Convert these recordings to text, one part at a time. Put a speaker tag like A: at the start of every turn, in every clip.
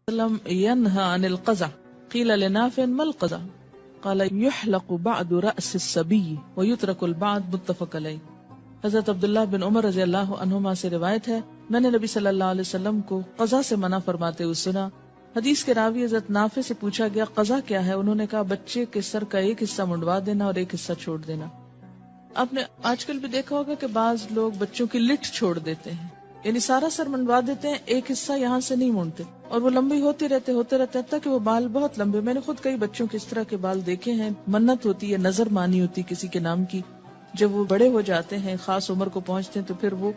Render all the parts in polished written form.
A: وسلم ينهى عن القزع قيل لنافع ما القزع قال يحلق بعد رأس الصبي ويترك البعض متفق علیہ. حضرت عبداللہ بن عمر رضی اللہ عنہما سے روایت ہے میں نے نبی صلی اللہ علیہ وسلم کو قزع سے منع فرماتے ہوئے سنا. حدیث کے راوی حضرت نافع سے پوچھا گیا قزع کیا ہے؟ انہوں نے کہا بچے کے سر کا ایک حصہ منڈوا دینا اور ایک حصہ چھوڑ دینا. آپ نے آج کل بھی دیکھا ہوگا کہ بعض لوگ بچوں کی لٹ چھوڑ دیتے ہیں، یعنی سارا سر منڈوا دیتے ہیں، ایک حصہ یہاں سے نہیں مونڈتے اور وہ لمبی ہوتے رہتے حتیٰ کہ وہ بال بہت لمبے. میں نے خود کئی بچوں کے اس طرح کے بال دیکھے ہیں. منت ہوتی ہے، نظر مانی ہوتی کسی کے نام کی. جب وہ بڑے ہو جاتے ہیں، خاص عمر کو پہنچتے ہیں، تو پھر وہ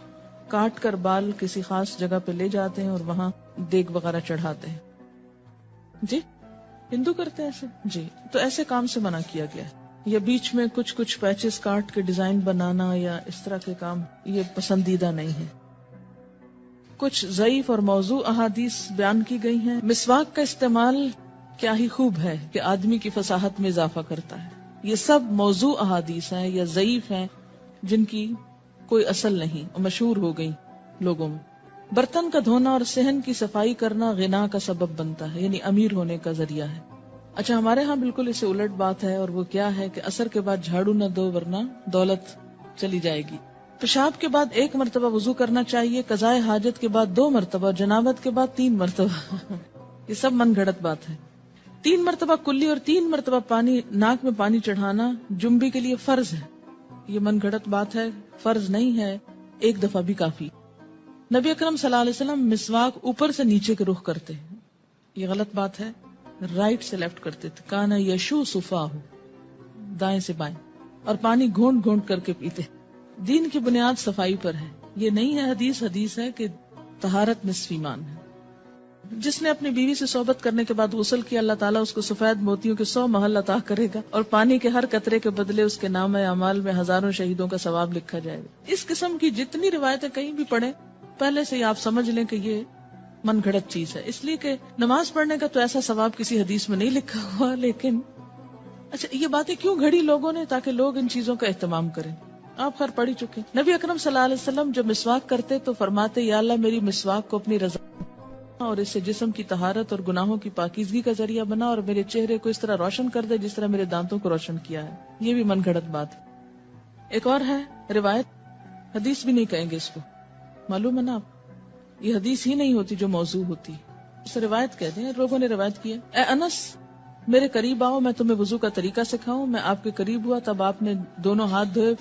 A: کاٹ کر بال کسی خاص جگہ پہ لے جاتے ہیں اور وہاں دیگ وغیرہ چڑھاتے ہیں. جی ہندو کرتے ہیں ایسے؟ جی تو ایسے کام سے منع کیا گیا ہے. یا بیچ میں کچھ پیچز کاٹ کے ڈیزائن بنانا یا اس طرح کے کام یہ پسندیدہ نہیں ہے. کچھ ضعیف اور موضوع احادیث بیان کی گئی ہیں. مسواک کا استعمال کیا ہی خوب ہے کہ آدمی کی فصاحت میں اضافہ کرتا ہے. یہ سب موضوع احادیث ہیں یا ضعیف ہیں جن کی کوئی اصل نہیں اور مشہور ہو گئی لوگوں میں. برتن کا دھونا اور صحن کی صفائی کرنا غنا کا سبب بنتا ہے، یعنی امیر ہونے کا ذریعہ ہے. اچھا ہمارے ہاں بالکل اسے الٹ بات ہے، اور وہ کیا ہے کہ عصر کے بعد جھاڑو نہ دو ورنہ دولت چلی جائے گی. پیشاب کے بعد 1 مرتبہ وضو کرنا چاہیے، قضاء حاجت کے بعد 2 مرتبہ، جنابت کے بعد 3 مرتبہ. یہ سب من گھڑت بات ہے. 3 مرتبہ کلی اور 3 مرتبہ پانی ناک میں پانی چڑھانا جنبی کے لیے فرض ہے. یہ من گھڑت بات ہے، فرض نہیں ہے، 1 دفعہ بھی کافی. نبی اکرم صلی اللہ علیہ وسلم مسواک اوپر سے نیچے کے رخ کرتے ہیں، یہ غلط بات ہے. رائٹ سے لیفٹ کرتے تھے. کانا یشو صفاہ، دائیں سے بائیں، اور پانی گھونٹ گھونٹ کر کے پیتے. دین کی بنیاد صفائی پر ہے. یہ نہیں ہے حدیث ہے کہ طہارت نصف ایمان ہے. جس نے اپنی بیوی سے صحبت کرنے کے بعد غسل کیا، اللہ تعالیٰ اس کو سفید موتیوں کے 100 محل عطا کرے گا، اور پانی کے ہر قطرے کے بدلے اس کے نام اعمال میں ہزاروں شہیدوں کا ثواب لکھا جائے گا. اس قسم کی جتنی روایتیں کہیں بھی پڑھیں، پہلے سے ہی آپ سمجھ لیں کہ یہ من گھڑت چیز ہے. اس لیے کہ نماز پڑھنے کا تو ایسا ثواب کسی حدیث میں نہیں لکھا ہوا. لیکن اچھا یہ باتیں کیوں گھڑی لوگوں نے؟ تاکہ لوگ ان چیزوں کا اہتمام کریں. آپ خیر پڑھ ہی چکے. نبی اکرم صلی اللہ علیہ وسلم جب مسواک کرتے تو فرماتے یا اللہ میری مسواک کو اپنی رضا اور اس سے جسم کی طہارت اور گناہوں کی پاکیزگی کا ذریعہ بنا، اور میرے چہرے کو اس طرح روشن کر دے جس طرح میرے دانتوں کو روشن کیا ہے. یہ بھی من گھڑت بات ہے. ایک اور ہے روایت، حدیث بھی نہیں کہیں گے اس کو، معلوم ہے نا آپ، یہ حدیث ہی نہیں ہوتی جو موضوع ہوتی، اسے روایت کہتے ہیں. لوگوں نے روایت کیا، اے انس میرے قریب آؤ، میں تمہیں وضو کا طریقہ سکھاؤں. میں آپ کے قریب ہوا، تب آپ نے دونوں ہاتھ دھوئے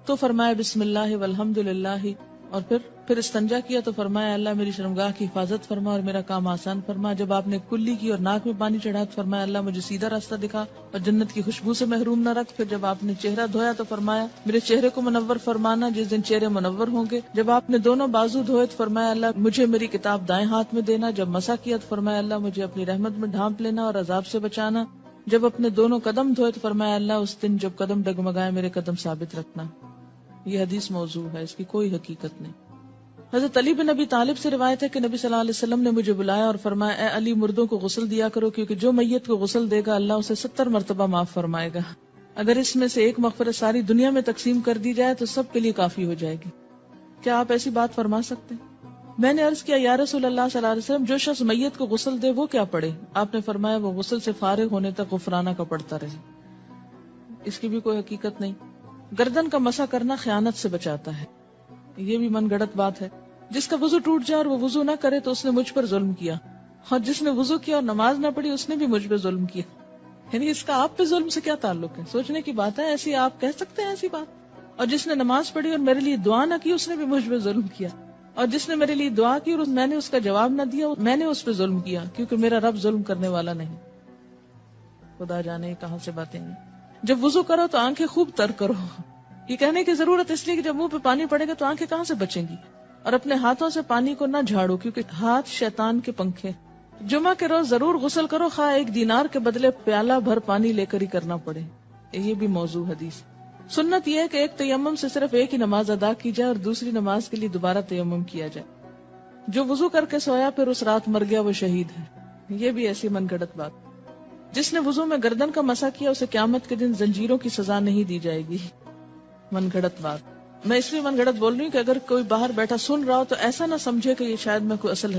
A: تو فرمایا بسم اللہ والحمد للہ، اور پھر استنجا کیا تو فرمایا اللہ میری شرمگاہ کی حفاظت فرما اور میرا کام آسان فرما. جب آپ نے کلی کی اور ناک میں پانی چڑھا تو فرمایا اللہ مجھے سیدھا راستہ دکھا اور جنت کی خوشبو سے محروم نہ رکھ. پھر جب آپ نے چہرہ دھویا تو فرمایا میرے چہرے کو منور فرمانا جس دن چہرے منور ہوں گے. جب آپ نے دونوں بازو دھوئے تو فرمایا اللہ مجھے میری کتاب دائیں ہاتھ میں دینا. جب مسح کیا تو فرمایا اللہ مجھے اپنی رحمت میں ڈھانپ لینا اور عذاب سے بچانا. جب اپنے دونوں قدم دھوئے تو فرمایا اللہ اس دن جب قدم ڈگمگائے میرے قدم ثابت رکھنا. یہ حدیث موضوع ہے، اس کی کوئی حقیقت نہیں. حضرت علی بن ابی طالب سے روایت ہے کہ نبی صلی اللہ علیہ وسلم نے مجھے بلایا اور فرمایا اے علی مردوں کو غسل دیا کرو، کیونکہ جو میت کو غسل دے گا اللہ اسے 70 مرتبہ معاف فرمائے گا. اگر اس میں سے ایک مغفرت ساری دنیا میں تقسیم کر دی جائے تو سب کے لیے کافی ہو جائے گی. کیا آپ ایسی بات فرما سکتے ہیں؟ میں نے عرض کیا یا رسول اللہ صلی اللہ علیہ وسلم جو شخص میت کو غسل دے وہ کیا پڑھے؟ آپ نے فرمایا وہ غسل سے فارغ ہونے تک غفرانہ کا پڑھتا رہے. اس کی بھی کوئی حقیقت نہیں. گردن کا مسح کرنا خیانت سے بچاتا ہے، یہ بھی من گڑت بات ہے. جس کا وضو ٹوٹ جائے اور وہ وضو نہ کرے تو اس نے مجھ پر ظلم کیا، اور جس نے وضو کیا اور نماز نہ پڑھی اس نے بھی مجھ پہ ظلم کیا. یعنی اس کا آپ پہ ظلم سے کیا تعلق ہے؟ سوچنے کی بات ہے. ایسی آپ کہہ سکتے ہیں ایسی بات؟ اور جس نے نماز پڑھی اور میرے لیے دعا نہ کی اس نے بھی مجھ پہ ظلم کیا، اور جس نے میرے لیے دعا کی اور میں نے اس کا جواب نہ دیا میں نے اس پہ ظلم کیا، کیونکہ میرا رب ظلم کرنے والا نہیں. خدا جانے کہاں سے باتیں ہیں. جب وضو کرو تو آنکھیں خوب تر کرو. یہ کہنے کی ضرورت اس لیے کہ جب منہ پہ پانی پڑے گا تو آنکھیں کہاں سے بچیں گی. اور اپنے ہاتھوں سے پانی کو نہ جھاڑو کیونکہ ہاتھ شیطان کے پنکھے. جمعہ کے روز ضرور غسل کرو، خواہ 1 دینار کے بدلے پیالہ بھر پانی لے کر ہی کرنا پڑے. یہ بھی موضوع حدیث. سنت یہ ہے کہ ایک تیمم سے صرف ایک ہی نماز ادا کی جائے اور دوسری نماز کے لیے دوبارہ تیمم کیا جائے. جو وضو کر کے سویا پھر اس رات مر گیا وہ شہید ہے. یہ بھی ایسی من گھڑت بات. جس نے وضو میں گردن کا مسح کیا اسے قیامت کے دن زنجیروں کی سزا نہیں دی جائے گی. من گھڑت بات. میں اس لیے من گھڑت بول رہی ہوں کہ اگر کوئی باہر بیٹھا سن رہا ہو تو ایسا نہ سمجھے کہ یہ شاید میں کوئی اصل